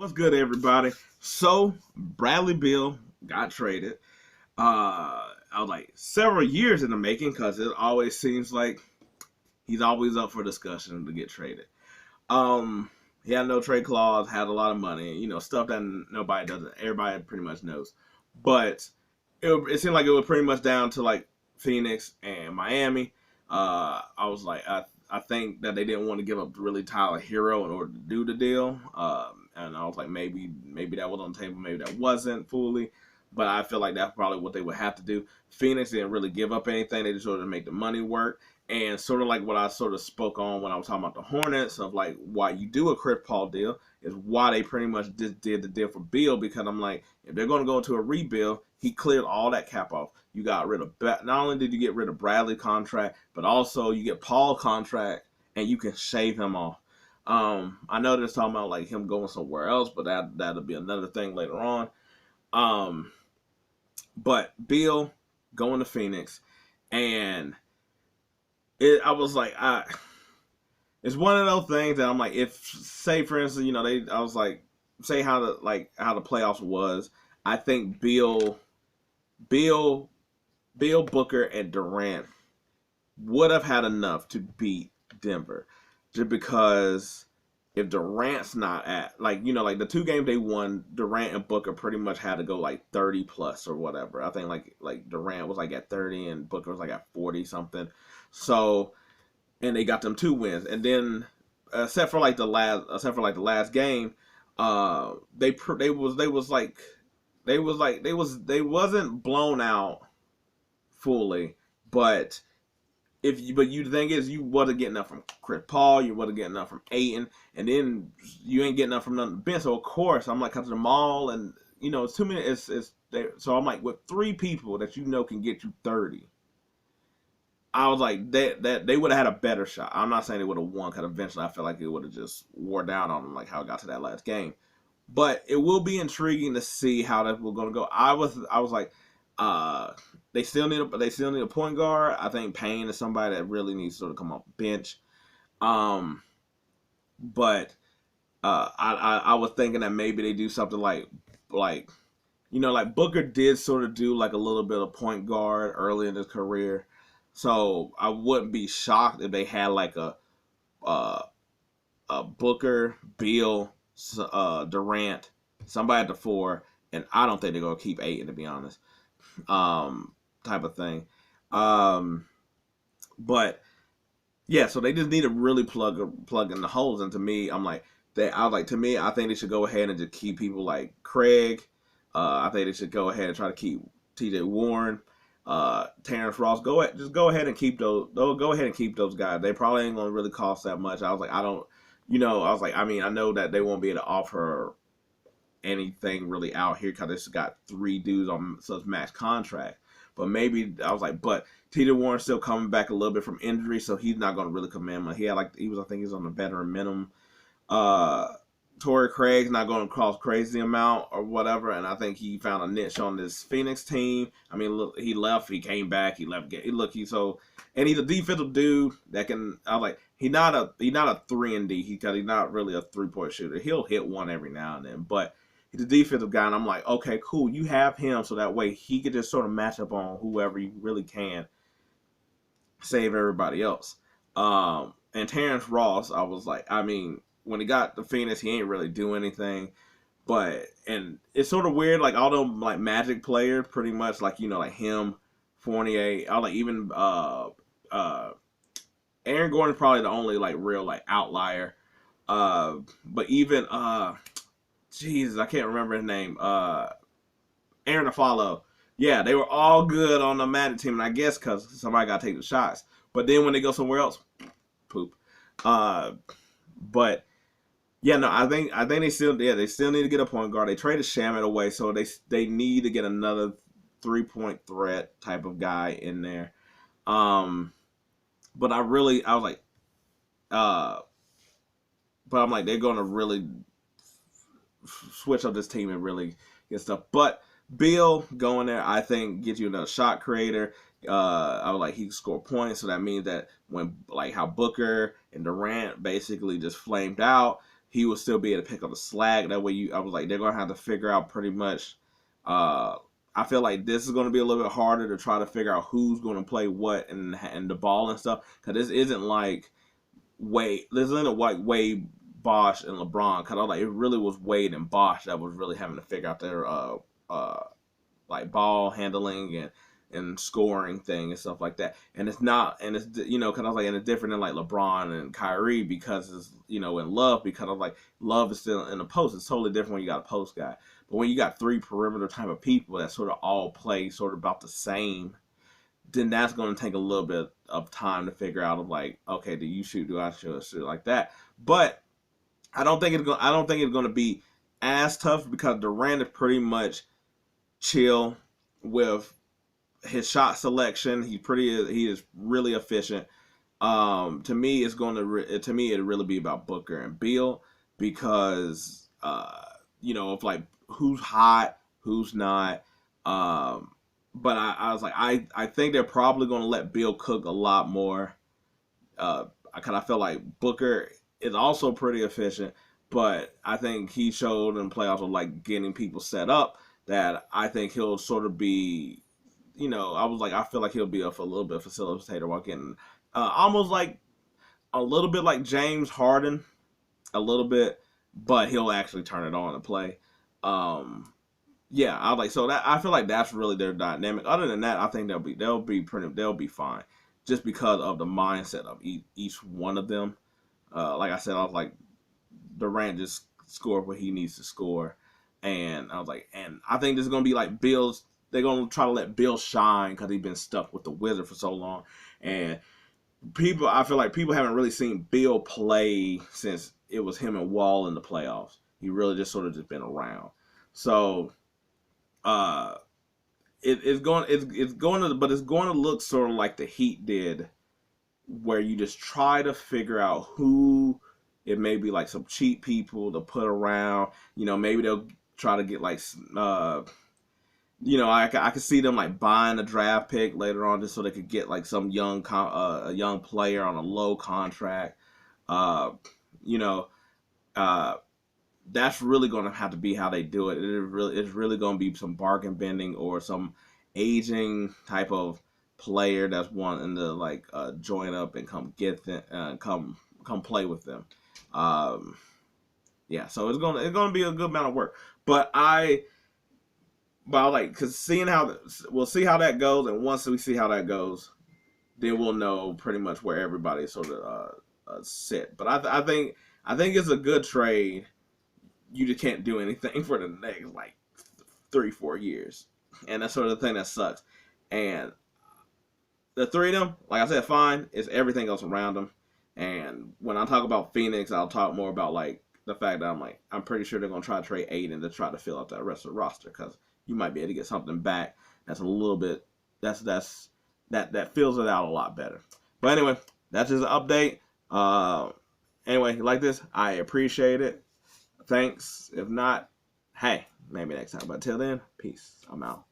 What's good, everybody? So Bradley Beal got traded. I was like several years in the making because it always seems like he's always up for discussion to get traded. He had no trade clause, had a lot of money, stuff that nobody doesn't. Everybody pretty much knows, but it seemed like it was pretty much down to like Phoenix and Miami. I was like, I think that they didn't want to give up really Tyler Hero in order to do the deal. And I was like, maybe that was on the table, maybe that wasn't fully. But I feel like that's probably what they would have to do. Phoenix didn't really give up anything; they just sort of make the money work. And sort of like what I sort of spoke on when I was talking about the Hornets of like why you do a Chris Paul deal is why they pretty much did the deal for Beal, because I'm like, if they're going to go into a rebuild, he cleared all that cap off. You got rid of, not only did you get rid of Bradley contract, but also you get Paul contract and you can shave him off. I know they're talking about like him going somewhere else, but that'll be another thing later on. Um, but Beal going to Phoenix, and I was like, it's one of those things that I'm like, if say for instance, I was like, say how the playoffs was. I think Bill, Booker, and Durant would have had enough to beat Denver, just because if Durant's not at like the two games they won, Durant and Booker pretty much had to go like 30 plus or whatever. I think like Durant was like at 30 and Booker was like at 40 something. So and they got them 2 wins, and then except for like the last game, they wasn't blown out fully, but you the thing is you wasn't getting enough from Chris Paul, you wasn't getting enough from Ayton, and then you ain't getting enough from nothing Ben. So of course I'm like, come to the mall, and it's too many. So I'm like, with 3 people that can get you 30. I was like, that they would have had a better shot. I'm not saying they would have won, because eventually I feel like it would have just wore down on them, like how it got to that last game. But it will be intriguing to see how that we're going to go. I was like, uh, they still need a point guard. I think Payne is somebody that really needs to sort of come off the bench. Um, but I was thinking that maybe they do something like Booker did sort of do like a little bit of point guard early in his career. So I wouldn't be shocked if they had like uh, a Booker, Beal, Durant, somebody at the 4, and I don't think they're gonna keep Ayton, to be honest. Type of thing. Um, but yeah, so they just need to really plug in the holes. And to me, to me, I think they should go ahead and just keep people like Craig. I think they should go ahead and try to keep T.J. Warren, Terrence Ross. Go ahead and keep those. Go ahead and keep those guys. They probably ain't gonna really cost that much. I was like, I mean, I know that they won't be able to offer anything really out here because they just got 3 dudes on such max contract. But maybe I was like, but T.J. Warren's still coming back a little bit from injury, so he's not going to really command money. I think he's on the veteran minimum. Uh, Torrey Craig's not going to cost crazy amount or whatever, and I think he found a niche on this Phoenix team. I mean, look, he left, he came back, he left. And he's a defensive dude that can. I was like, he's not a 3-and-D. He's not really a 3-point shooter. He'll hit one every now and then, but he's a defensive guy, and I'm like, okay, cool. You have him, so that way he could just sort of match up on whoever you really can, save everybody else. And Terrence Ross, I was like, I mean, when he got the Phoenix, he ain't really do anything. And it's sort of weird, like all them like Magic players, pretty much like like him, Fournier, I like even Aaron Gordon's probably the only like real like outlier. But even Jesus, I can't remember his name. Aaron Afalo. Yeah, they were all good on the Magic team, and I guess because somebody got to take the shots. But then when they go somewhere else, poop. But yeah, no, I think they still need to get a point guard. They traded Shamet away, so they need to get another 3-point threat type of guy in there. But I was like, but I'm like, they're gonna really switch up this team and really get stuff. But Bill going there, I think, gets you another shot creator. I was like, he can score points, so that means that when like how Booker and Durant basically just flamed out, he will still be able to pick up the slack. That way, I was like, they're gonna have to figure out pretty much. I feel like this is gonna be a little bit harder to try to figure out who's gonna play what and the ball and stuff, because this isn't like this isn't like Wade, Bosh, and LeBron. Because I was like, it really was Wade and Bosh that was really having to figure out their like ball handling and scoring thing and stuff like that. And it's not, and it's, because I was like, and it's different than like LeBron and Kyrie, because it's, in Love, because I was like, Love is still in the post. It's totally different when you got a post guy. But when you got 3 perimeter type of people that sort of all play sort of about the same, then that's going to take a little bit of time to figure out of like, okay, do you shoot? Do I shoot? Like that. But I don't think it's going to be as tough, because Durant is pretty much chill with his shot selection. He is really efficient. To me, it'd really be about Booker and Beal, because of like who's hot, who's not. But I was like, I think they're probably going to let Beal cook a lot more. I kind of feel like Booker is also pretty efficient, but I think he showed in playoffs of like getting people set up, that I think he'll sort of be, I feel like he'll be a little bit facilitator while getting almost like a little bit like James Harden, a little bit, but he'll actually turn it on and play. Yeah, I was like, so that, I feel like that's really their dynamic. Other than that, I think they'll be fine, just because of the mindset of each one of them. Like I said, I was like, Durant just scored what he needs to score, and I was like, and I think this is gonna be like Bill's. They're gonna try to let Bill shine because he's been stuck with the Wizard for so long, and I feel like people haven't really seen Bill play since it was him and Wall in the playoffs. He really just sort of just been around. So it's going to look sort of like the Heat did, where you just try to figure out who, it may be like some cheap people to put around. Maybe they'll try to get like I could see them like buying a draft pick later on, just so they could get like some a young player on a low contract. That's really going to have to be how they do it. It's really going to be some bargain bending, or some aging type of player that's wanting to like join up and come get them, come play with them. Yeah, so it's gonna be a good amount of work. But I like, because we'll see how that goes, and once we see how that goes, then we'll know pretty much where everybody sort of sit. But I think it's a good trade. You just can't do anything for the next like 3-4 years, and that's sort of the thing that sucks. And the 3 of them, like I said, fine. It's everything else around them. And when I talk about Phoenix, I'll talk more about like the fact that I'm pretty sure they're gonna try to trade Aiden to try to fill out that rest of the roster, because you might be able to get something back that's a little bit that fills it out a lot better. But anyway, that's just an update. Anyway, like this, I appreciate it. Thanks. If not, hey, maybe next time. But till then, peace. I'm out.